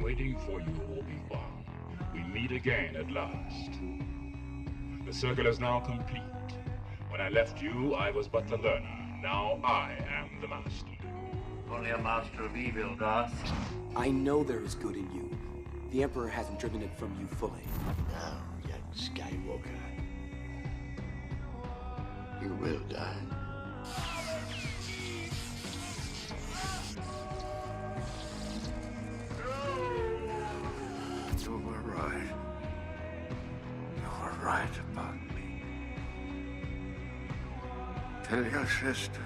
waiting for you, Obi-Wan. We meet again at last. The circle is now complete. When I left you, I was but the learner. Now I am the master. Only a master of evil, Darth. I know there is good in you. The Emperor hasn't driven it from you fully. Now, young Skywalker, you will die. You were right. You were right about me. Tell your sister